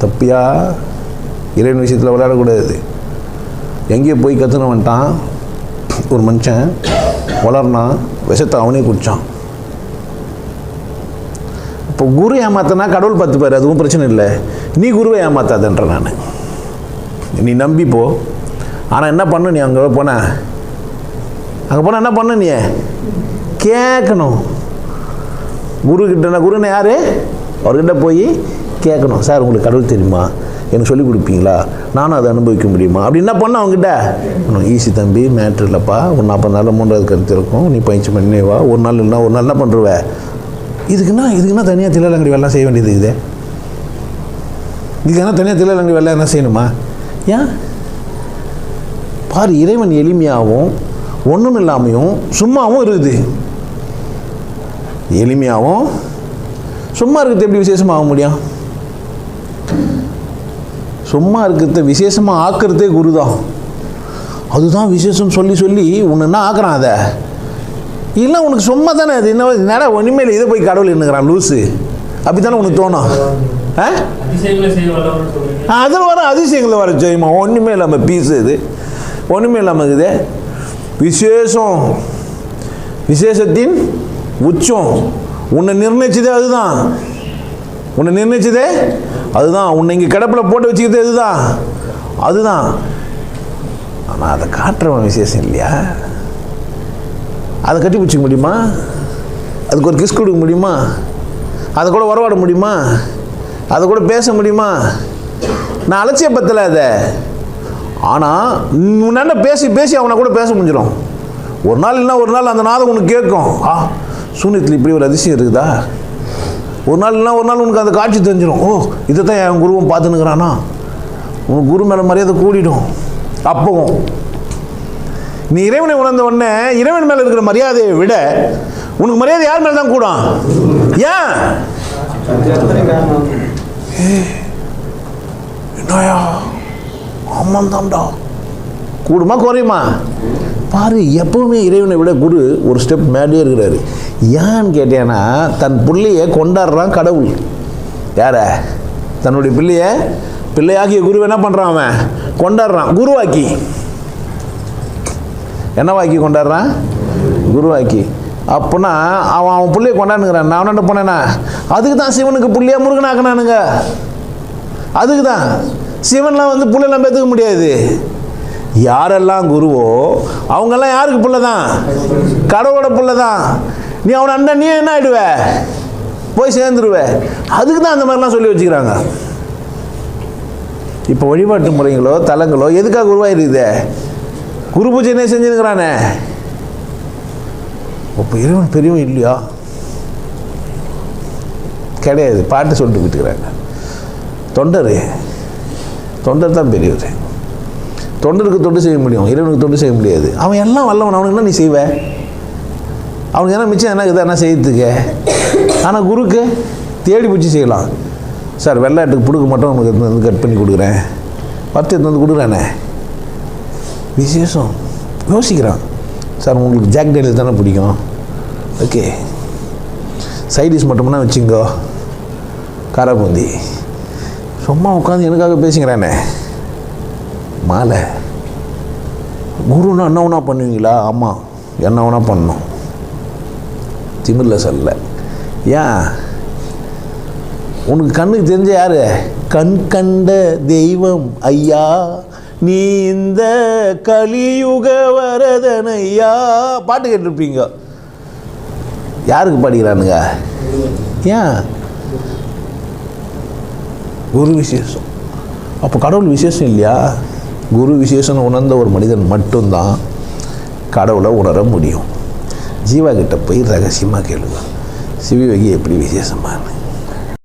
தப்பியா? இறைவன் விஷயத்தில் விளையாடக்கூடாது. எங்கேயோ போய் கற்றுன வந்துட்டான் ஒரு மனுஷன், வளர்னான், விஷத்தை அவனே குடித்தான். இப்போ குரு ஏமாத்தனா கடவுள் பார்த்துப்பாரு, அதுவும் பிரச்சனை இல்லை. நீ குருவை ஏமாத்தாதன்ற நான், நீ நம்பிப்போ. ஆனால் என்ன பண்ணு, நீ அங்கே போன என்ன பண்ணு, நீ கேட்கணும். குருக்கிட்ட, குருன்னு யார், அவர்கிட்ட போய் கேட்கணும். சார் உங்களுக்கு கடவுள் தெரியுமா, எனக்கு சொல்லிக் கொடுப்பீங்களா, நானும் அதை அனுபவிக்க முடியுமா அப்படி என்ன பண்ண அவங்ககிட்ட. ஈஸி தம்பி, மேட்ரு இல்லைப்பா, ஒரு 40 நாள் 3வது கருத்து இருக்கும், நீ பயிற்சி பண்ணே வா. ஒரு நாள் இல்லைனா ஒரு நாள் என்ன பண்ணுருவ. இதுக்குன்னா தனியாக தில்லாலங்கடி வெள்ளம் செய்ய வேண்டியது இருக்குது. இதுக்குன்னா தனியாக தில்லாலங்கடி வெள்ளம் என்ன செய்யணுமா? ஏன் பாரு, இறைவன் எளிமையாகவும் ஒன்றும் இல்லாமையும் சும்மாவும் இருக்குது. எளிமையாகவும் சும்மா இருக்கிறது எப்படி விசேஷமாக ஆக முடியும்? சும்மா இருக்கிறத விசேஷமாக ஆக்கிறதே குரு தான். அதுதான் விசேஷம் சொல்லி சொல்லி உன்னை என்ன ஆக்குறான். அதை இல்லை, உனக்கு சும்மா தானே அது. என்னடா ஒன்றுமேல இதை போய் கடவுள் என்னங்கிறான் லூஸு, அப்படி தானே உனக்கு தோணும். அதில் வர அதிசயங்களை வர ஜெயமா, ஒன்றுமே இல்லாமல் பீஸு, இது ஒன்றுமே இல்லாமல் இருக்குது. விசேஷம், விசேஷத்தின் உச்சம். உன்னை நிர்ணயிச்சதே அதுதான். உன்னை நிர்ணயிச்சதே அதுதான். உன்னை இங்கே கிடப்பில் போட்டு வச்சுக்கிறது அதுதான். ஆனால் அதை காட்டுறவன் விசேஷம் இல்லையா? அதை கட்டி பிடிச்சிக்க முடியுமா? அதுக்கு ஒரு கிஸ் கொடுக்க முடியுமா? அதை கூட உறவாட முடியுமா? அதை கூட பேச முடியுமா? நான் அலட்சியப்பத்தலை அதை. ஆனால் முன்னாடி பேசி அவனை கூட பேச முடிஞ்சிடும். ஒரு நாள் இல்லைன்னா ஒரு நாள் அந்த நாதம் உனக்கு கேட்கும். சூனியத்தில் இப்படி ஒரு அதிசயம் இருக்குதா? ஒரு நாள் இல்லைன்னா ஒரு நாள் உனக்கு அந்த காட்சி தெரிஞ்சிடும். ஓ, இதை தான் என் குருவும் பார்த்துன்னுக்கிறானா. உனக்கு குரு மேலே மரியாதை கூடிடும். அப்பவும் நீ இறைவனை உணர்ந்த உடனே இறைவன் மேலே இருக்கிற மரியாதையை விட உனக்கு மரியாதை யார் மேலே தான் கூடும். ஏன்? என்னயா ஆமாந்தாம்டா, கூடுமா குறையுமா? பாரு, எப்பவுமே இறைவனை விட குரு ஒரு ஸ்டெப் மேலே இருக்கிறாரு. ஏன்னு கேட்டேன்னா, தன் பிள்ளையை கொண்டாடுறான் கடவுள். யார? தன்னுடைய பிள்ளையாகிய குரு என்ன பண்ணுறான், அவன் கொண்டாடுறான். குருவாக்கி என்னவாக்கி கொண்டாடுறான்? குருவாக்கி. அப்போனா அவன் பிள்ளையை கொண்டாடுங்கிறான். நான் என்ன பண்ணேன்னா, அதுக்கு தான் சிவனுக்கு பிள்ளையா முருகனாக்குனானுங்க. அதுக்கு தான் சிவன்லாம் வந்து பிள்ளைலாம் பெற்றுக்க முடியாது. யாரெல்லாம் குருவோ அவங்கெல்லாம் யாருக்கு பிள்ளை தான்? கடவுளோட பிள்ளை தான். நீ அவனை அண்ணன், நீ என்ன ஆயிடுவ, போய் சேர்ந்துருவ. அதுக்கு தான் அந்த மாதிரிலாம் சொல்லி வச்சுக்கிறாங்க. இப்போ வழிபாட்டு முறைகளோ தலங்களோ எதுக்காக உருவாயிருக்குது? குரு பூஜை என்ன செஞ்சுருக்கிறானே. இப்போ இறைவன் பெரியவன் இல்லையா? கிடையாது. பாட்டு சொல்லிட்டு போயிட்டுக்கிறாங்க. தொண்டர் தான் பெரியவர். தொண்டருக்கு தொண்டு செய்ய முடியும், இறைவனுக்கு தொண்டு செய்ய முடியாது. அவன் எல்லாம் வல்லவன். அவனுக்கு என்ன நீ செய்வ? அவனுக்கு என்ன மிச்சம் என்ன இதை என்ன செய்யறதுக்கு? ஆனால் குருக்கு தேடி பிடிச்சி செய்யலாம். சார் வெள்ளாட்டுக்கு பிடுக்க மட்டும் உனக்கு வந்து கட் பண்ணி கொடுக்குறேன், பத்து எடுத்து வந்து கொடுக்குறானே. விசேஷம் யோசிக்கிறான். சார் உங்களுக்கு ஜாக் டேனியல் தானே பிடிக்கும், ஓகே சைடிஷ் மட்டும்னா வச்சுங்கோ, காராபூந்தி. சும்மா உட்காந்து எனக்காக பேசிக்கிறானே. மாலை குருன்னா என்ன வேணா பண்ணுவீங்களா? ஆமாம், என்ன வேணா பண்ணணும். திமிரில் சொல்ல. ஏன்? உனக்கு கண்ணுக்கு தெரிஞ்ச யாரு? கண் கண்ட தெய்வம் ஐயா, நீ இந்த கலியுக வரதன் ஐயா. பாட்டு கேட்டிருப்பீங்க. யாருக்கு பாடிக்கிறானுங்க? ஏன்? குரு விசேஷம். அப்போ கடவுள் விசேஷம் இல்லையா? குரு விசேஷம் உணர்ந்த ஒரு மனிதன் மட்டும்தான் கடவுளை உணர முடியும். ஜீவா கிட்ட போய் ரகசியமாக கேளுங்க, சிவயோகி எப்படி விசேஷமான